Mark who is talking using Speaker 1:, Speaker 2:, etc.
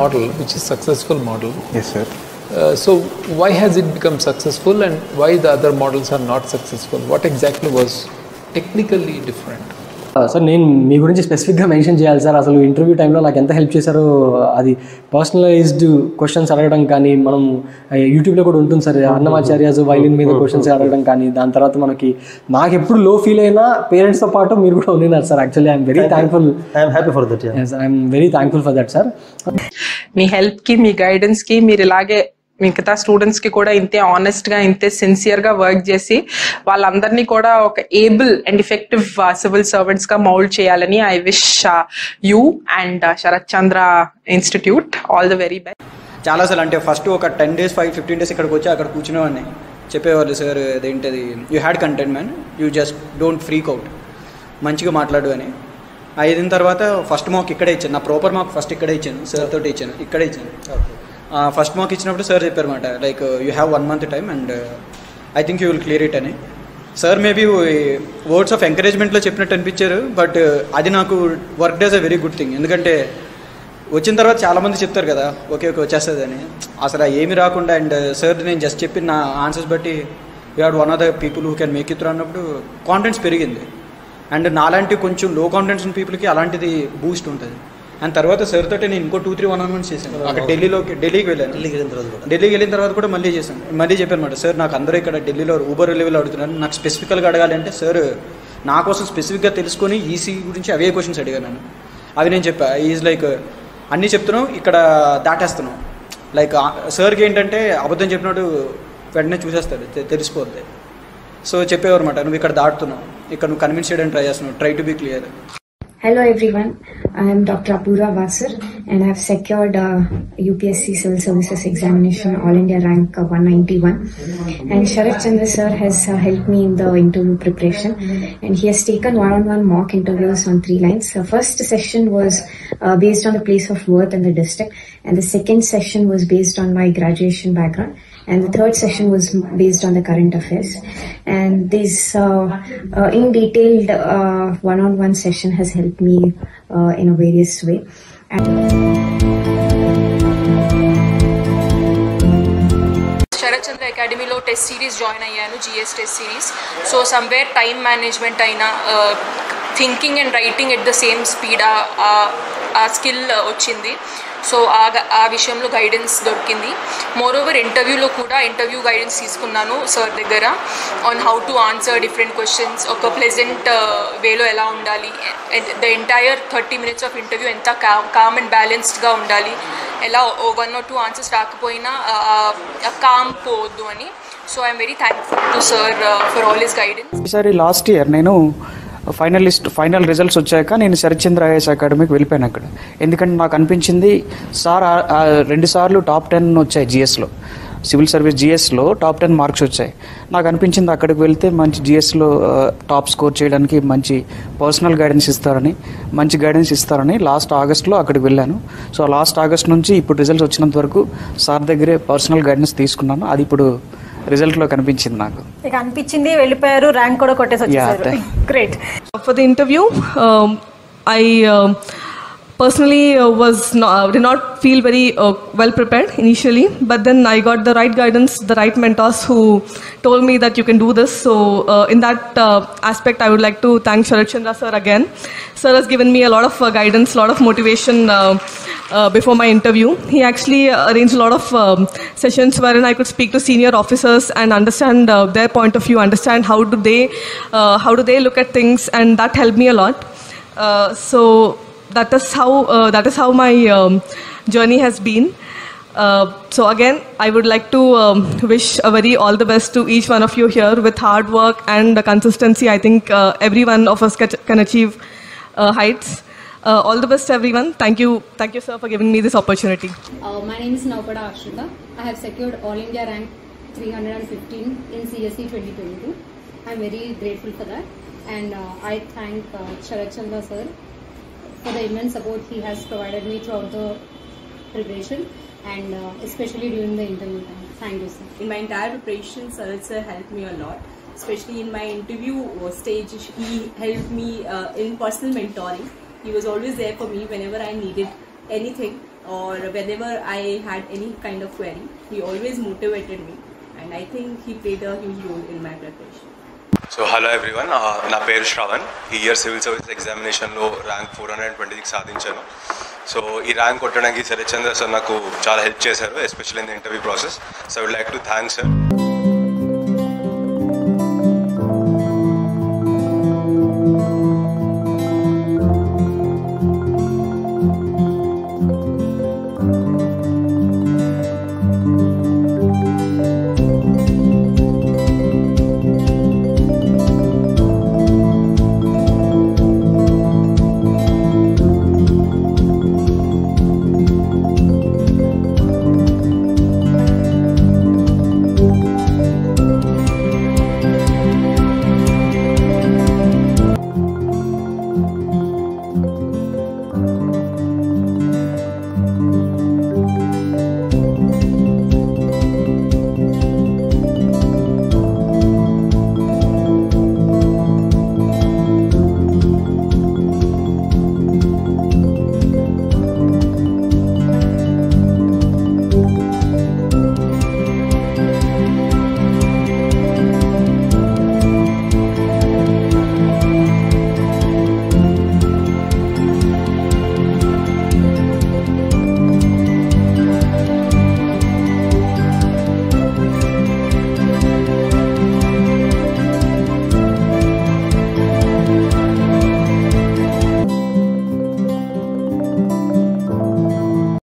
Speaker 1: model which is successful model.
Speaker 2: Yes, sir.
Speaker 1: So why has it become successful and why the other models are not successful? What exactly was technically different?
Speaker 3: Sir నేను మీ గురించి స్పెసిఫిక్గా mention చేయాలి sir. అసలు interview టైంలో నాకు ఎంత help చేశారో, అది పర్సనలైజ్డ్ క్వశ్చన్స్ అడగడం కానీ, మనం యూట్యూబ్లో కూడా ఉంటుంది సార్, అన్నమాచార్యాస్ వైలిన్ మీద క్వశ్చన్స్ అడగడం కానీ. దాని తర్వాత నాకు ఎప్పుడు లో ఫీల్ అయినా పేరెంట్స్తో పాటు మీరు కూడా ఉన్నారు sir. Actually I'm very thankful.
Speaker 2: I'm happy for that.
Speaker 3: I'm very thankful for that sir.
Speaker 4: మీ హెల్ప్కి, మీ గైడెన్స్కి, మీరు ఇలాగే మిగతా స్టూడెంట్స్కి కూడా ఇంతే ఆనెస్ట్గా, ఇంతే సిన్సియర్గా వర్క్ చేసి వాళ్ళందరినీ కూడా ఒక ఏబుల్ అండ్ ఎఫెక్టివ్ సివిల్ సర్వెంట్స్గా మౌల్డ్ చేయాలని I wish you and Sharath Chandra institute all the very best.
Speaker 5: చాలా అసలు అంటే ఫస్ట్ ఒక 10 days 15 days ఇక్కడికి వచ్చి అక్కడ కూర్చునేవాడిని. చెప్పేవాళ్ళు సార్ అదేంటది, you had content man, you just don't freak out, మంచిగా మాట్లాడు అని. అయిన తర్వాత ఫస్ట్ మాక్ ఇక్కడే ఇచ్చాను, నా ప్రాపర్ మాక్ ఫస్ట్ ఇక్కడే ఇచ్చాను, సార్ తోటి ఇచ్చాను, ఇక్కడే ఇచ్చాను. ఫస్ట్ మాక్ ఇచ్చినప్పుడు సార్ చెప్పారన్నమాట, like you have 1 month time and I think you will clear it అని. సార్ మేబీ వర్డ్స్ ఆఫ్ ఎంకరేజ్మెంట్లో చెప్పినట్టు అనిపించారు, బట్ అది నాకు work days a very good thing. ఎందుకంటే వచ్చిన తర్వాత చాలామంది చెప్తారు కదా ఓకే వచ్చేస్తుంది అని, అసలు ఏమి రాకుండా అండ్ సార్ నేను జస్ట్ చెప్పిన నా ఆన్సర్స్ బట్టి you had one of the people who can make it through అన్నప్పుడు కాన్ఫిడెన్స్ పెరిగింది. అండ్ నాలాంటి కొంచెం లో కాన్ఫిడెన్స్ ఉన్న పీపుల్కి అలాంటిది బూస్ట్ ఉంటుంది. అండ్ తర్వాత సార్ తోటి నేను ఇంకో 2-3 1-on-ones చేశాను. అక్కడ ఢిల్లీకి వెళ్ళాను. ఢిల్లీకి వెళ్ళిన తర్వాత కూడా మళ్ళీ చేశాను. మళ్ళీ చెప్పాను అనమాట, సార్ నాకు అందరూ ఇక్కడ ఢిల్లీలో ఊబర్ లెవెల్ అడుగుతున్నాను, నాకు స్పెసిఫికల్గా అడగాలంటే సార్ నా కోసం స్పెసిఫిక్గా తెలుసుకొని ఈసీ గురించి అవే క్వశ్చన్స్ అడిగాను నేను. అవి నేను చెప్పా, ఈజ్ లైక్ అన్నీ చెప్తున్నావు ఇక్కడ దాటేస్తున్నావు. లైక్ సార్కి ఏంటంటే అబద్ధం చెప్పినట్టు వెంటనే చూసేస్తాడు, తెలిసిపోద్ది. సో చెప్పేవారు అనమాట, నువ్వు ఇక్కడ దాటుతున్నావు, ఇక్కడ నువ్వు కన్విన్స్ చేయడానికి ట్రై చేస్తున్నావు, try to be clear.
Speaker 6: Hello everyone, I am Dr. Apurva Vasar and I have secured UPSC Civil Services Examination All India Rank 191 and Sharath Chandra sir has helped me in the interview preparation and he has taken one-on-one mock interviews on 3 lines. The first session was based on the place of birth and the district, and the second session was based on my graduation background, and the third session was based on the current affairs. And this in detailed one-on-one session has helped me in a various way.
Speaker 7: Sharath Chandra అకాడమీలో test series join అయ్యాను, GS test series. So somewhere time management అయినా, thinking and writing at the same speed ఆ skill వచ్చింది. So ఆ విషయంలో guidance దొరికింది. Moreover ఇంటర్వ్యూలో కూడా ఇంటర్వ్యూ గైడెన్స్ తీసుకున్నాను సార్ దగ్గర on how to answer different questions, ఒక ప్లెజెంట్ వేలో ఎలా ఉండాలి, the entire 30 minutes of interview ఎంత కామ్ అండ్ బ్యాలెన్స్డ్గా ఉండాలి, ఎలా 1 or 2 ఆన్సర్స్ రాకపోయినా కామ్ పోవద్దు అని. So I'm very thankful to sir for all his guidance.
Speaker 5: ఈసారి లాస్ట్ ఇయర్ నేను ఫైనల్ రిజల్ట్స్ వచ్చాక నేను శరత్ చంద్ర ఐఏఎస్ అకాడమీకి వెళ్ళిపోయాను అక్కడ. ఎందుకంటే నాకు అనిపించింది సార్ 2 సార్లు టాప్ 10 వచ్చాయి జిఎస్లో, సివిల్ సర్వీస్ జిఎస్లో టాప్ 10 మార్క్స్ వచ్చాయి. నాకు అనిపించింది అక్కడికి వెళ్తే మంచి జిఎస్లో టాప్ స్కోర్ చేయడానికి మంచి పర్సనల్ గైడెన్స్ ఇస్తారని, మంచి గైడెన్స్ ఇస్తారని లాస్ట్ ఆగస్ట్లో అక్కడికి వెళ్ళాను. సో లాస్ట్ ఆగస్ట్ నుంచి ఇప్పుడు రిజల్ట్స్ వచ్చినంత వరకు సార్ దగ్గరే పర్సనల్ గైడెన్స్ తీసుకున్నాను. అది ఇప్పుడు రిజల్ట్లో కనిపించింది, నాకు
Speaker 8: అనిపించింది. వెళ్ళిపోయారు, ర్యాంక్ కూడా కొట్టేసి వచ్చేసారు. Great.
Speaker 9: For the interview, I personally did not feel very well prepared initially, but then I got the right guidance, the right mentors who told me that you can do this. So in that aspect, I would like to thank Sharath Chandra sir again. Sir has given me a lot of guidance, a lot of motivation before my interview. He actually arranged a lot of sessions wherein I could speak to senior officers and understand their point of view, understand how do they look at things, and that helped me a lot. So that is how my journey has been. So again, I would like to wish a very all the best to each one of you here. With hard work and consistency, I think every one of us can achieve heights. All the best, everyone. Thank you, sir, for giving me this opportunity.
Speaker 10: My name is Naupada Ashrita. I have secured All India Rank 315 in CSE 2022. I'm very grateful for that, and I thank Sharath Chandra sir for the immense support he has provided me throughout the preparation, and especially during the interview time. Thank you, sir.
Speaker 11: In my entire preparation, Sharath sir helped me a lot, especially in my interview stage. He helped me in personal mentoring. He was always there for me whenever I needed anything. or whenever I had any kind of query, he always motivated me, and I think he played a huge role in my preparation.
Speaker 2: So hello everyone, నా పేరు శ్రవణ్. ఈ year civil service ఎగ్జామినేషన్లో rank 426 సాధించాను. So ఈ rank కొట్టడానికి శరత్ చంద్ర sir నాకు చాలా help చేశారు, especially in the interview process. So I would like to thanks sir.